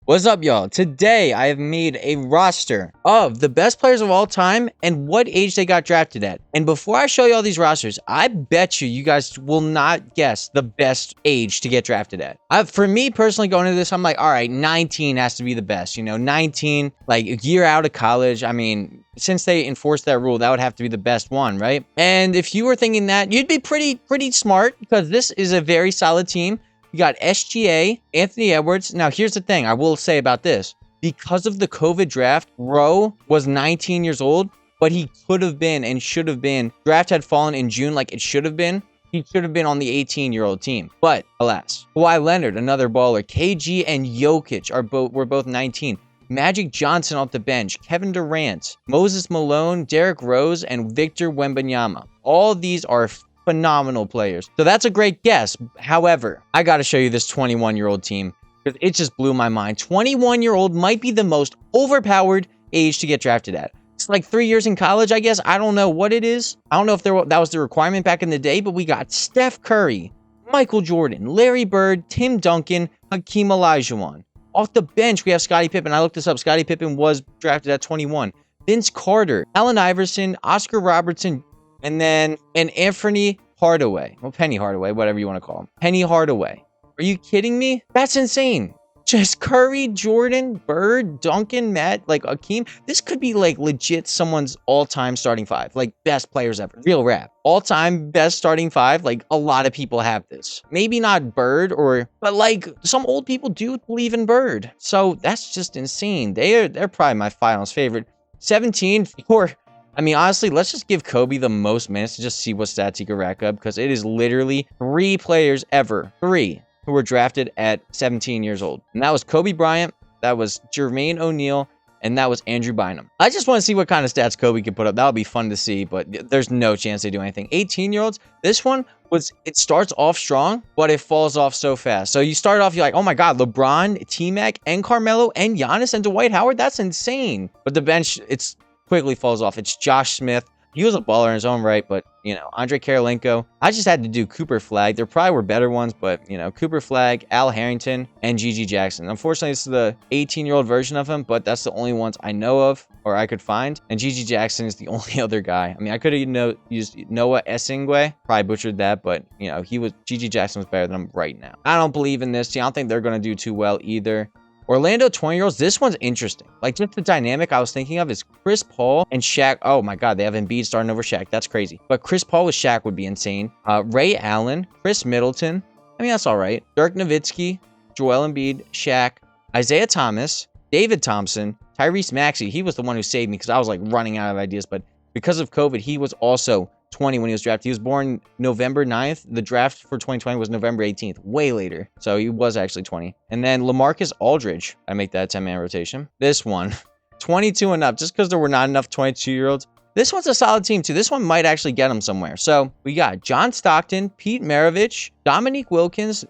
What's up, y'all? Today, I have made a roster of the best players of all time and what age they got drafted at. And before I show you all these rosters, I bet you guys will not guess the best age to get drafted at. For me, personally, going into this, I'm like, all right, 19 has to be the best. 19, like a year out of college. I mean, since they enforced that rule, that would have to be the best one, right? And if you were thinking that, you'd be pretty smart because this is a very solid team. You got SGA, Anthony Edwards. Now, here's the thing I will say about this. Because of the COVID draft, Rowe was 19 years old, but he could have been and should have been. Draft had fallen in June like it should have been. He should have been on the 18-year-old team. But, alas. Kawhi Leonard, another baller. KG and Jokic were both 19. Magic Johnson off the bench. Kevin Durant, Moses Malone, Derrick Rose, and Victor Wembanyama. All these are phenomenal players. So that's a great guess. However, I got to show you this 21-year-old team because it just blew my mind. 21-year-old might be the most overpowered age to get drafted at. It's like 3 years in college, I guess. I don't know what it is. I don't know if that was the requirement back in the day, but we got Steph Curry, Michael Jordan, Larry Bird, Tim Duncan, Hakeem Olajuwon. Off the bench, we have Scottie Pippen. I looked this up. Scottie Pippen was drafted at 21. Vince Carter, Allen Iverson, Oscar Robertson, and Anthony Hardaway. Well, Penny Hardaway, whatever you want to call him. Penny Hardaway. Are you kidding me? That's insane. Just Curry, Jordan, Bird, Duncan, Matt, like Hakeem. This could be like legit someone's all-time starting five. Like best players ever. Real rap. All-time best starting five. Like a lot of people have this. Maybe not Bird but like some old people do believe in Bird. So that's just insane. They're probably my finals favorite. 17 for... I mean, honestly, let's just give Kobe the most minutes to just see what stats he could rack up because it is literally 3 players ever, 3, who were drafted at 17 years old. And that was Kobe Bryant, that was Jermaine O'Neal, and that was Andrew Bynum. I just want to see what kind of stats Kobe could put up. That would be fun to see, but there's no chance they do anything. 18-year-olds, this one it starts off strong, but it falls off so fast. So you start off, you're like, oh my God, LeBron, T-Mac, and Carmelo, and Giannis, and Dwight Howard, that's insane. But the bench, it's quickly falls off. It's Josh Smith. He was a baller in his own right, but, Andre Karolinko. I just had to do Cooper Flag. There probably were better ones, but, Cooper Flag, Al Harrington, and Gigi Jackson. Unfortunately, this is the 18-year-old version of him, but that's the only ones I know of or I could find. And Gigi Jackson is the only other guy. I mean, I could have used Noah Essingwe. Probably butchered that, but, Gigi Jackson was better than him right now. I don't believe in this team. I don't think they're going to do too well either. Orlando 20-year-olds, this one's interesting. Like, just the dynamic I was thinking of is Chris Paul and Shaq. Oh, my God, they have Embiid starting over Shaq. That's crazy. But Chris Paul with Shaq would be insane. Ray Allen, Chris Middleton. I mean, that's all right. Dirk Nowitzki, Joel Embiid, Shaq, Isaiah Thomas, David Thompson, Tyrese Maxey. He was the one who saved me because I was, like, running out of ideas. But because of COVID, he was also 20 when he was drafted. He was born November 9th. The draft for 2020 was November 18th, way later. So he was actually 20. And then LaMarcus Aldridge, I make that 10-man rotation. This one, 22 and up, just because there were not enough 22-year-olds. This one's a solid team, too. This one might actually get him somewhere. So we got John Stockton, Pete Maravich, Dominique Wilkins,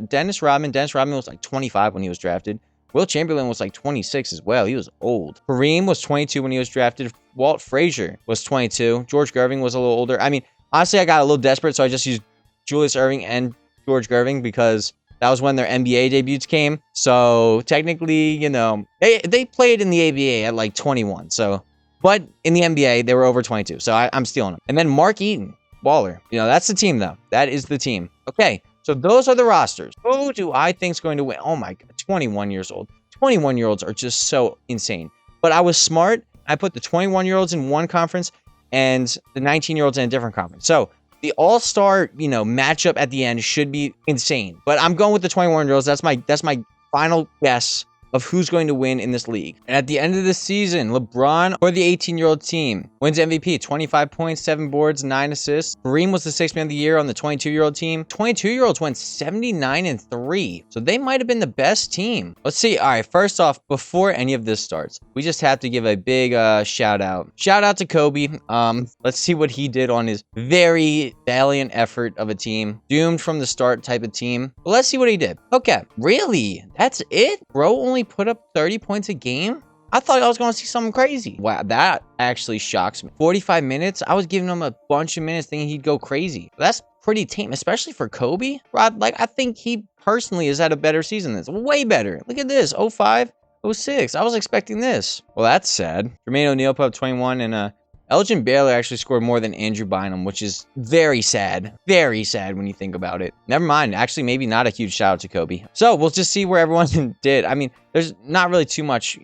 Dennis Rodman. Dennis Rodman was like 25 when he was drafted. Will Chamberlain was like 26 as well. He was old. Kareem was 22 when he was drafted. Walt Frazier was 22. George Gervin was a little older. I mean, honestly, I got a little desperate, so I just used Julius Erving and George Gervin because that was when their NBA debuts came. So technically, they played in the ABA at like 21. So, but in the NBA, they were over 22. So I'm stealing them. And then Mark Eaton, baller. That's the team, though. That is the team. Okay. So those are the rosters. Who do I think is going to win? Oh my God, 21 years old. 21-year-olds are just so insane. But I was smart. I put the 21-year-olds in one conference and the 19-year-olds in a different conference. So the all-star, matchup at the end should be insane. But I'm going with the 21-year-olds. That's my final guess of who's going to win in this league. And at the end of the season, LeBron or the 18-year-old team wins MVP, 25 points, 7 boards, 9 assists. Kareem was the 6th man of the year on the 22-year-old team. 22-year-olds went 79-3. So they might have been the best team. Let's see. All right, first off, before any of this starts, we just have to give a big shout out. Shout out to Kobe. Let's see what he did on his very valiant effort of a team. Doomed from the start type of team. But let's see what he did. Okay, really? That's it? Bro only put up 30 points a game? I thought I was going to see something crazy. Wow, that actually shocks me. 45 minutes? I was giving him a bunch of minutes thinking he'd go crazy. That's pretty tame, especially for Kobe. Rod, like, I think he personally has had a better season than this. Way better. Look at this. 05, 06. I was expecting this. Well, that's sad. Jermaine O'Neal put up 21, and Elgin Baylor actually scored more than Andrew Bynum, which is very sad. Very sad when you think about it. Never mind. Actually, maybe not a huge shout out to Kobe. So we'll just see where everyone did. I mean, there's not really too much,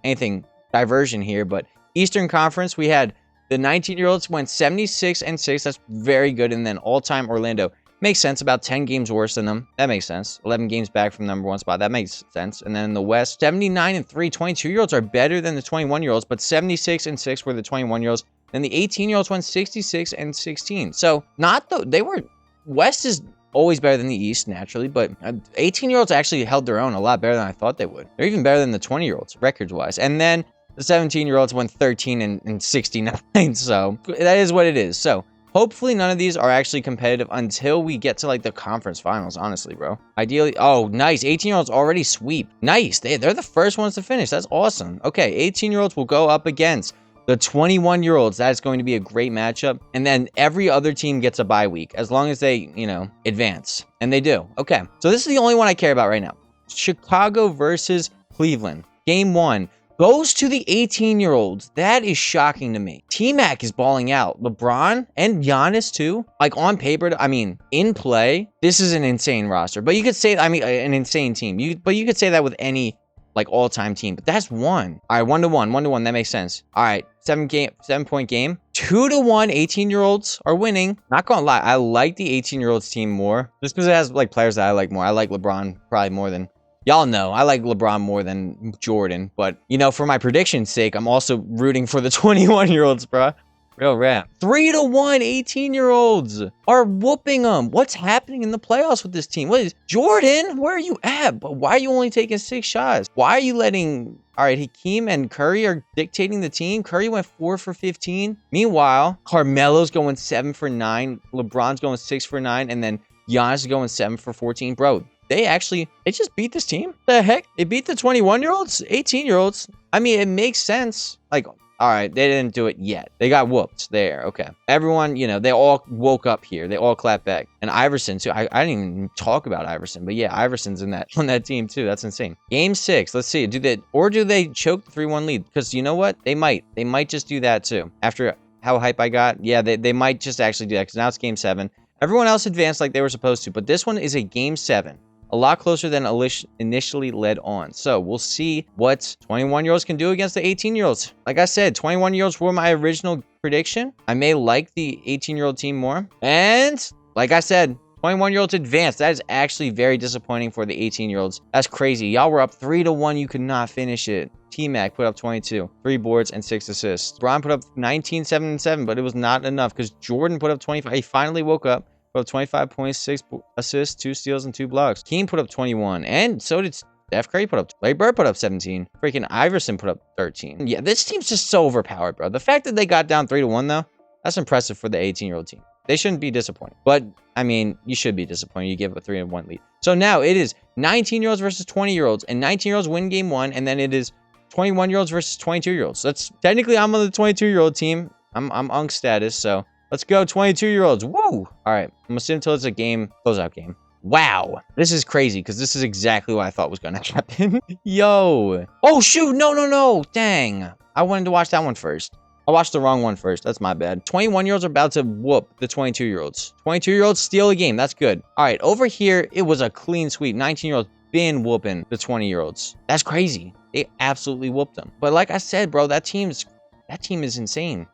anything diversion here, but Eastern Conference, we had the 19-year-olds went 76-6. That's very good. And then all-time Orlando. Makes sense. About 10 games worse than them. That makes sense. 11 games back from number one spot. That makes sense. And then in the West, 79-3. 22-year-olds are better than the 21-year-olds, but 76-6 were the 21-year-olds. Then the 18-year-olds went 66-16. So West is always better than the East, naturally, but 18-year-olds actually held their own a lot better than I thought they would. They're even better than the 20-year-olds, records-wise. And then the 17-year-olds went 13-69. So that is what it is. So hopefully none of these are actually competitive until we get to like the conference finals, honestly, bro. Ideally, oh, nice. 18-year-olds already sweep. Nice. They're the first ones to finish. That's awesome. Okay, 18-year-olds will go up against the 21-year-olds. That's going to be a great matchup. And then every other team gets a bye week as long as they, advance. And they do. Okay, so this is the only one I care about right now. Chicago versus Cleveland. Game 1. Goes to the 18-year-olds. That is shocking to me. T-Mac is balling out. LeBron and Giannis too. Like on paper, I mean, in play, this is an insane roster. But you could say, an insane team. But you could say that with any like all-time team. But that's one. All right, 1-1. 1-1. That makes sense. All right, 7-point game. 2-1. 18-year-olds are winning. Not gonna lie, I like the 18-year-olds team more. Just because it has like players that I like more. I like LeBron probably more than. Y'all know, I like LeBron more than Jordan, but, for my prediction's sake, I'm also rooting for the 21-year-olds, bro. Real rap. 3-1, 18-year-olds are whooping them. What's happening in the playoffs with this team? What is Jordan? Where are you at? But why are you only taking 6 shots? Why are you letting... All right, Hakeem and Curry are dictating the team. Curry went 4 for 15. Meanwhile, Carmelo's going 7 for 9. LeBron's going 6 for 9. And then Giannis is going 7 for 14. Bro, they just beat this team. The heck? They beat the 21-year-olds, 18-year-olds. I mean, it makes sense. Like, all right, they didn't do it yet. They got whooped there. Okay. Everyone, they all woke up here. They all clapped back. And Iverson, too. I didn't even talk about Iverson. But yeah, Iverson's on that team, too. That's insane. Game 6. Let's see. Do they choke the 3-1 lead? Because you know what? They might. They might just do that, too. After how hype I got, yeah, they might just actually do that. Because now it's Game 7. Everyone else advanced like they were supposed to. But this one is a Game 7. A lot closer than initially led on. So we'll see what 21-year-olds can do against the 18-year-olds. Like I said, 21-year-olds were my original prediction. I may like the 18-year-old team more. And like I said, 21-year-olds advanced. That is actually very disappointing for the 18-year-olds. That's crazy. Y'all were up 3-1. You could not finish it. T-Mac put up 22, 3 boards and 6 assists. Bron put up 19, 7, and 7, but it was not enough because Jordan put up 25. He finally woke up. Put up 25 points, 6 assists, 2 steals, and 2 blocks. Keem put up 21, and so did Steph Curry put up. Larry Bird put up 17. Freaking Iverson put up 13. Yeah, this team's just so overpowered, bro. The fact that they got down 3-1, though, that's impressive for the 18-year-old team. They shouldn't be disappointed. But, I mean, you should be disappointed. You give up a 3-1 lead. So now it is 19-year-olds versus 20-year-olds, and 19-year-olds win game 1, and then it is 21-year-olds versus 22-year-olds. That's technically I'm on the 22-year-old team. I'm Unk status, so... Let's go, 22-year-olds. Woo! All right, I'm gonna sit until it's a closeout game. Wow, this is crazy because this is exactly what I thought was gonna happen. Yo. Oh, shoot. No. Dang. I wanted to watch that one first. I watched the wrong one first. That's my bad. 21-year-olds are about to whoop the 22-year-olds. 22-year-olds steal a game. That's good. All right, over here, it was a clean sweep. 19-year-olds been whooping the 20-year-olds. That's crazy. They absolutely whooped them. But like I said, bro, that team is insane.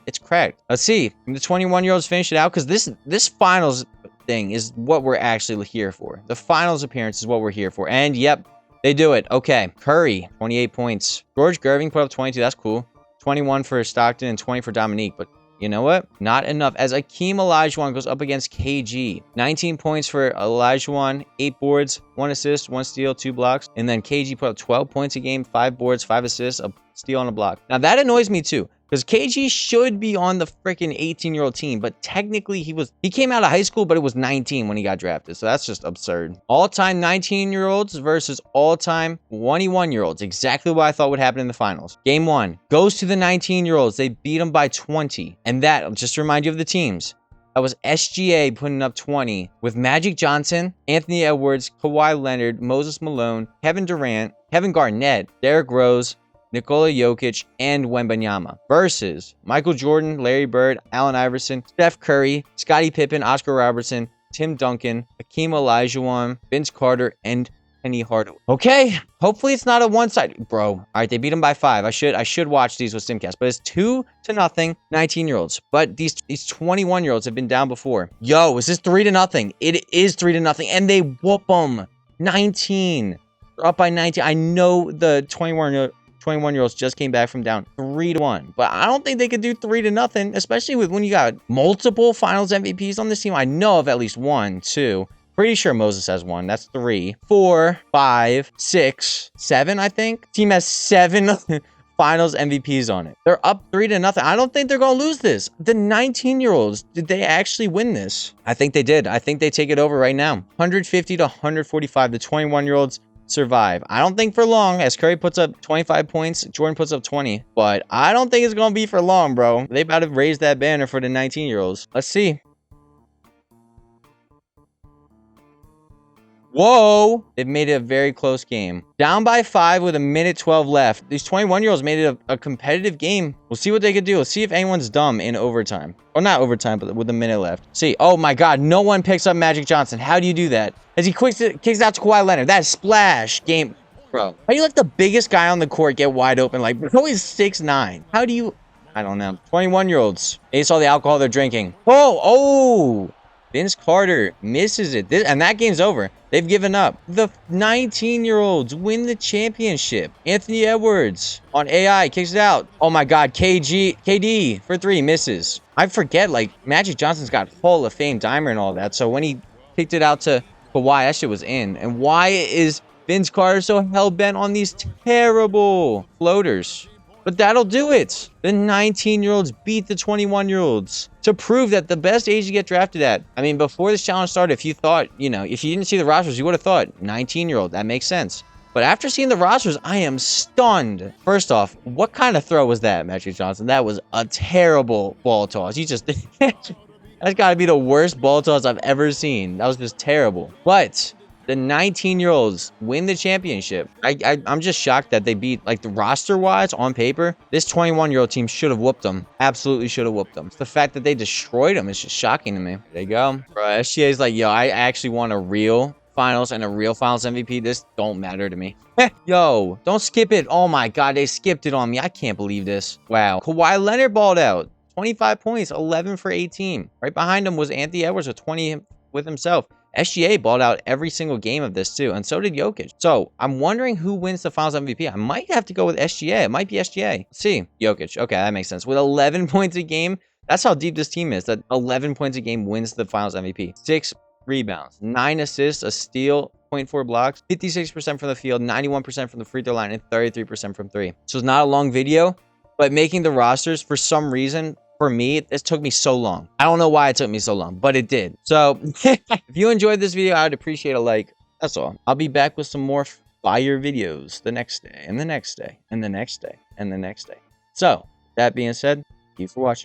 It's cracked. Let's see. The 21-year-olds finish it out because this finals thing is what we're actually here for. The finals appearance is what we're here for. And yep, they do it. Okay. Curry, 28 points. George Gerving put up 22. That's cool. 21 for Stockton and 20 for Dominique. But you know what? Not enough. As Akeem Olajuwon goes up against KG. 19 points for Olajuwon, 8 boards, 1 assist, 1 steal, 2 blocks. And then KG put up 12 points a game, 5 boards, 5 assists, a steal, and a block. Now that annoys me too. Because KG should be on the freaking 18-year-old team, but technically he came out of high school, but it was 19 when he got drafted. So that's just absurd. All-time 19-year-olds versus all-time 21-year-olds. Exactly what I thought would happen in the finals. Game 1 goes to the 19-year-olds. They beat them by 20. And that, just to remind you of the teams, that was SGA putting up 20 with Magic Johnson, Anthony Edwards, Kawhi Leonard, Moses Malone, Kevin Durant, Kevin Garnett, Derrick Rose, Nikola Jokic, and Wembanyama versus Michael Jordan, Larry Bird, Allen Iverson, Steph Curry, Scottie Pippen, Oscar Robertson, Tim Duncan, Hakeem Olajuwon, Vince Carter, and Penny Hardaway. Okay, hopefully it's not a one-sided, bro. All right, they beat him by 5. I should watch these with Simcast, but it's 2-0, 19-year-olds. But these 21-year-olds have been down before. Yo, is this 3-0? It is 3-0, and they whoop them 19. They're up by 19. I know the 21-year-olds just came back from down 3-1, but I don't think they could do 3-0, especially with when you got multiple Finals MVPs on this team. I know of at least 1, 2. Pretty sure Moses has 1. That's 3, 4, 5, 6, 7. I think team has 7 Finals MVPs on it. They're up 3-0. I don't think they're gonna lose this. The 19-year-olds, did they actually win this? I think they did. I think they take it over right now. 150 to 145. The 21-year-olds survive. I don't think for long, as Curry puts up 25 points, Jordan puts up 20, but I don't think it's gonna be for long, bro. They about to raise that banner for the 19-year-olds. Let's see. Whoa! They've made it a very close game. Down by 5 with 1:12 left. These 21-year-olds made it a competitive game. We'll see what they could do. Let's see if anyone's dumb in overtime. Or not overtime, but with 1 minute left. See. Oh my god, no one picks up Magic Johnson. How do you do that? As he kicks it out to Kawhi Leonard. That splash game. Bro, how do you let the biggest guy on the court get wide open? Like, bro, he's 6'9". How do you... I don't know. 21-year-olds. They saw the alcohol they're drinking. Oh! Vince Carter misses it. And that game's over. They've given up. The 19-year-olds win the championship. Anthony Edwards on AI kicks it out. Oh my god, KD for 3 misses. I forget, like, Magic Johnson's got Hall of Fame dimer and all that. So when he kicked it out to Kawhi, that shit was in. And why is Vince Carter so hell-bent on these terrible floaters? But that'll do it. The 19-year-olds beat the 21-year-olds to prove that the best age to get drafted at. I mean, before this challenge started, if you thought, you know, if you didn't see the rosters, you would have thought 19-year-old. That makes sense. But after seeing the rosters, I am stunned. First off, what kind of throw was that, Magic Johnson? That was a terrible ball toss. You just... That's got to be the worst ball toss I've ever seen. That was just terrible. But... the 19-year-olds win the championship. I'm just shocked that they beat, like, the roster-wise, on paper, this 21-year-old team should have whooped them. Absolutely should have whooped them. It's the fact that they destroyed them is just shocking to me. There you go. Bro, SGA's like, yo, I actually want a real finals and a real finals MVP. This don't matter to me. Yo, don't skip it. Oh, my God, they skipped it on me. I can't believe this. Wow. Kawhi Leonard balled out. 25 points, 11 for 18. Right behind him was Anthony Edwards with 20 with himself. SGA balled out every single game of this too, and so did Jokic. So I'm wondering who wins the Finals MVP. I might have to go with SGA. It might be SGA. Let's see. Jokic. Okay, that makes sense. With 11 points a game, that's how deep this team is. That 11 points a game wins the Finals MVP. 6 rebounds, 9 assists, a steal, 0.4 blocks, 56% from the field, 91% from the free throw line, and 33% from 3. So it's not a long video, but making the rosters for some reason... for me, it took me so long. I don't know why it took me so long, but it did. So, if you enjoyed this video, I would appreciate a like. That's all. I'll be back with some more fire videos the next day, and the next day, and the next day, and the next day. So, that being said, thank you for watching.